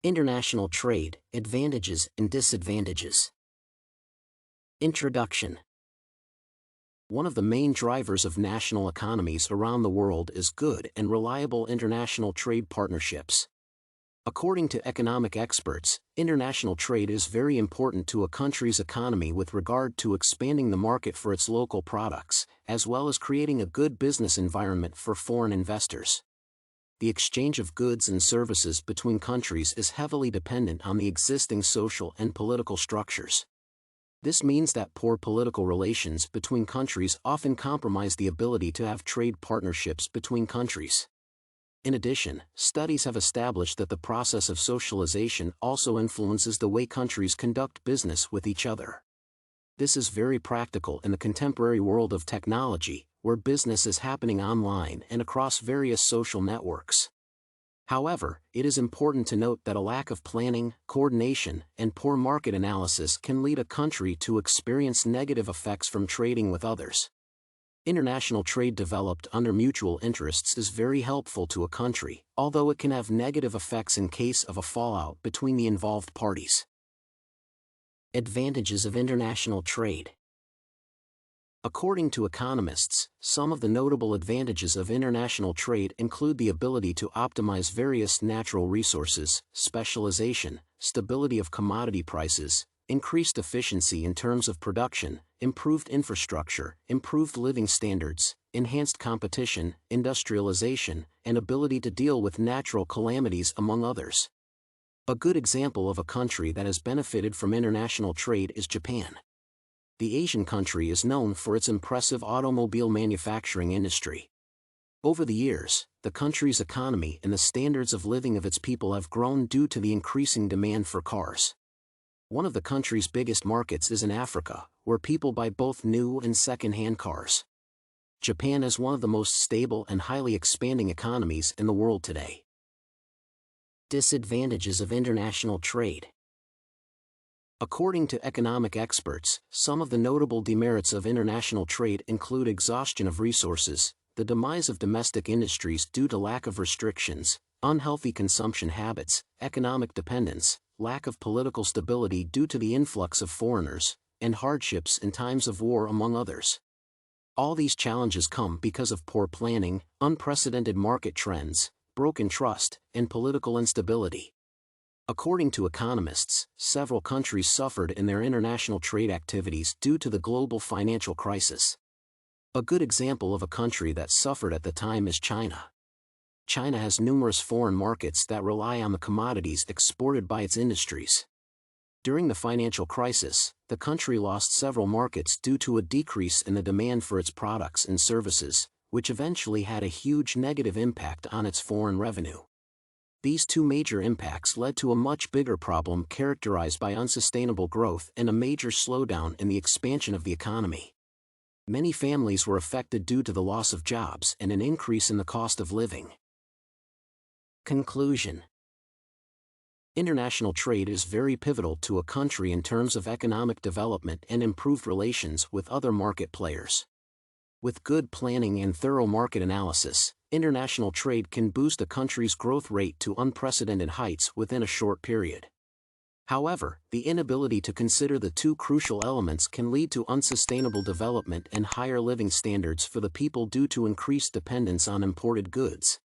International trade, advantages and disadvantages. Introduction. One of the main drivers of national economies around the world is good and reliable international trade partnerships. According to economic experts, international trade is very important to a country's economy with regard to expanding the market for its local products, as well as creating a good business environment for foreign investors. The exchange of goods and services between countries is heavily dependent on the existing social and political structures. This means that poor political relations between countries often compromise the ability to have trade partnerships between countries. In addition, studies have established that the process of socialization also influences the way countries conduct business with each other. This is very practical in the contemporary world of technology, where business is happening online and across various social networks. However, it is important to note that a lack of planning, coordination, and poor market analysis can lead a country to experience negative effects from trading with others. International trade developed under mutual interests is very helpful to a country, although it can have negative effects in case of a fallout between the involved parties. Advantages of international trade. According to economists, some of the notable advantages of international trade include the ability to optimize various natural resources, specialization, stability of commodity prices, increased efficiency in terms of production, improved infrastructure, improved living standards, enhanced competition, industrialization, and ability to deal with natural calamities, among others. A good example of a country that has benefited from international trade is Japan. The Asian country is known for its impressive automobile manufacturing industry. Over the years, the country's economy and the standards of living of its people have grown due to the increasing demand for cars. One of the country's biggest markets is in Africa, where people buy both new and second-hand cars. Japan is one of the most stable and highly expanding economies in the world today. Disadvantages of international trade. According to economic experts, some of the notable demerits of international trade include exhaustion of resources, the demise of domestic industries due to lack of restrictions, unhealthy consumption habits, economic dependence, lack of political stability due to the influx of foreigners, and hardships in times of war, among others. All these challenges come because of poor planning, unprecedented market trends, broken trust, and political instability. According to economists, several countries suffered in their international trade activities due to the global financial crisis. A good example of a country that suffered at the time is China. China has numerous foreign markets that rely on the commodities exported by its industries. During the financial crisis, the country lost several markets due to a decrease in the demand for its products and services, which eventually had a huge negative impact on its foreign revenue. These two major impacts led to a much bigger problem characterized by unsustainable growth and a major slowdown in the expansion of the economy. Many families were affected due to the loss of jobs and an increase in the cost of living. Conclusion. International trade is very pivotal to a country in terms of economic development and improved relations with other market players. With good planning and thorough market analysis, international trade can boost a country's growth rate to unprecedented heights within a short period. However, the inability to consider the two crucial elements can lead to unsustainable development and higher living standards for the people due to increased dependence on imported goods.